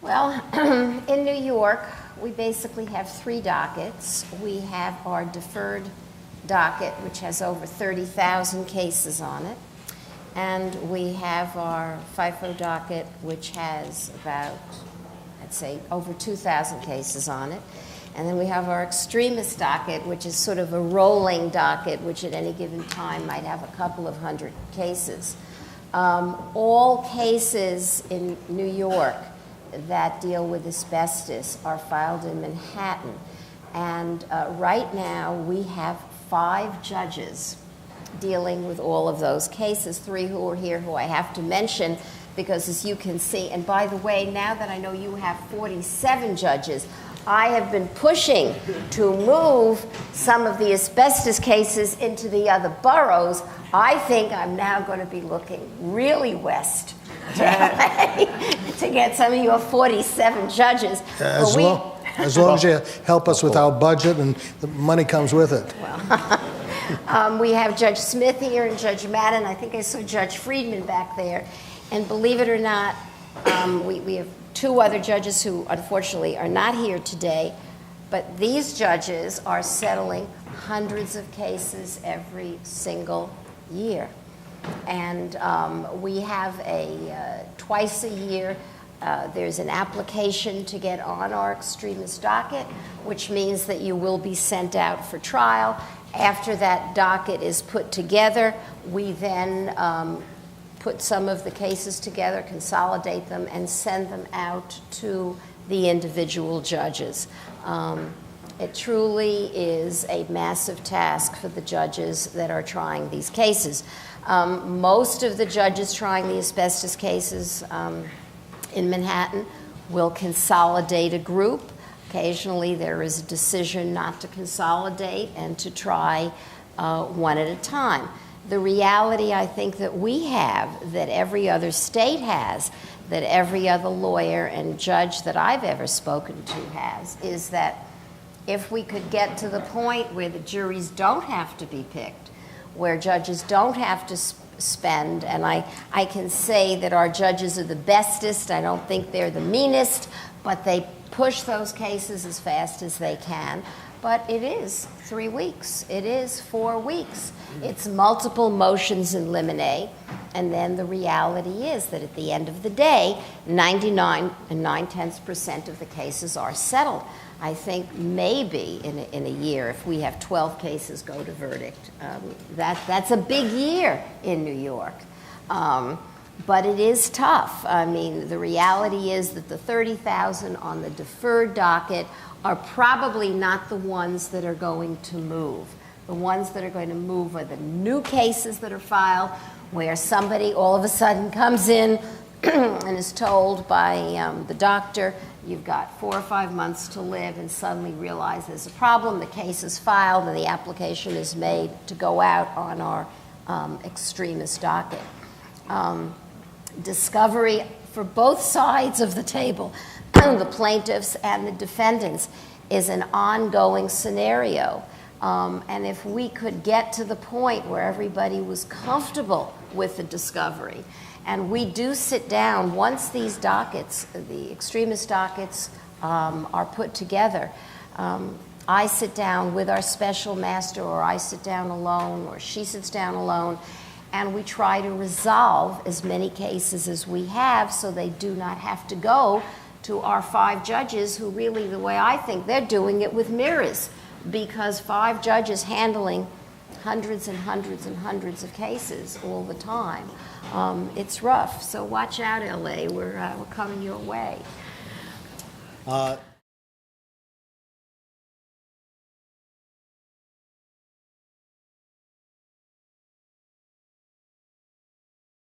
Well, in New York, we basically have 3 dockets. We have our deferred docket, which has over 30,000 cases on it. And we have our FIFO docket, which has about, I'd say, over 2,000 cases on it. And then we have our extremist docket, which is sort of a rolling docket, which at any given time might have a couple of hundred cases. All cases in New York that deal with asbestos are filed in Manhattan. And right now we have 5 judges dealing with all of those cases, 3 who are here who I have to mention because, as you can see, and by the way, now that I know you have 47 judges, I have been pushing to move some of the asbestos cases into the other boroughs. I think I'm now going to be looking really west to get some of your 47 judges. As long as you help us with our budget and the money comes with it. Well, we have Judge Smith here and Judge Madden. I think I saw Judge Friedman back there. And believe it or not, we have 2 other judges who unfortunately are not here today. But these judges are settling hundreds of cases every single year. And we have twice a year, there's an application to get on our extremist docket, which means that you will be sent out for trial. After that docket is put together, we then put some of the cases together, consolidate them, and send them out to the individual judges. It truly is a massive task for the judges that are trying these cases. Most of the judges trying the asbestos cases in Manhattan will consolidate a group. Occasionally there is a decision not to consolidate and to try one at a time. The reality I think that we have, that every other state has, that every other lawyer and judge that I've ever spoken to has, is that if we could get to the point where the juries don't have to be picked, where judges don't have to spend, and I can say that our judges are the bestest. I don't think they're the meanest, but they push those cases as fast as they can. But it is 3 weeks. It is 4 weeks. It's multiple motions in limine, and then the reality is that at the end of the day, 99 9/10% of the cases are settled. I think maybe in a year, if we have 12 cases go to verdict, that's a big year in New York. But it is tough. I mean, the reality is that the 30,000 on the deferred docket are probably not the ones that are going to move. The ones that are going to move are the new cases that are filed, where somebody all of a sudden comes in and is told by the doctor, you've got 4 or 5 months to live, and suddenly realize there's a problem, the case is filed, and the application is made to go out on our extremist docket. Discovery for both sides of the table, the plaintiffs and the defendants, is an ongoing scenario. And if we could get to the point where everybody was comfortable with the discovery, and we do sit down, once these dockets, the extremist dockets, are put together, I sit down with our special master, or I sit down alone, or she sits down alone, and we try to resolve as many cases as we have so they do not have to go to our 5 judges who really, the way I think, they're doing it with mirrors, because 5 judges handling hundreds and hundreds and hundreds of cases all the time. It's rough. So watch out, LA. We're coming your way.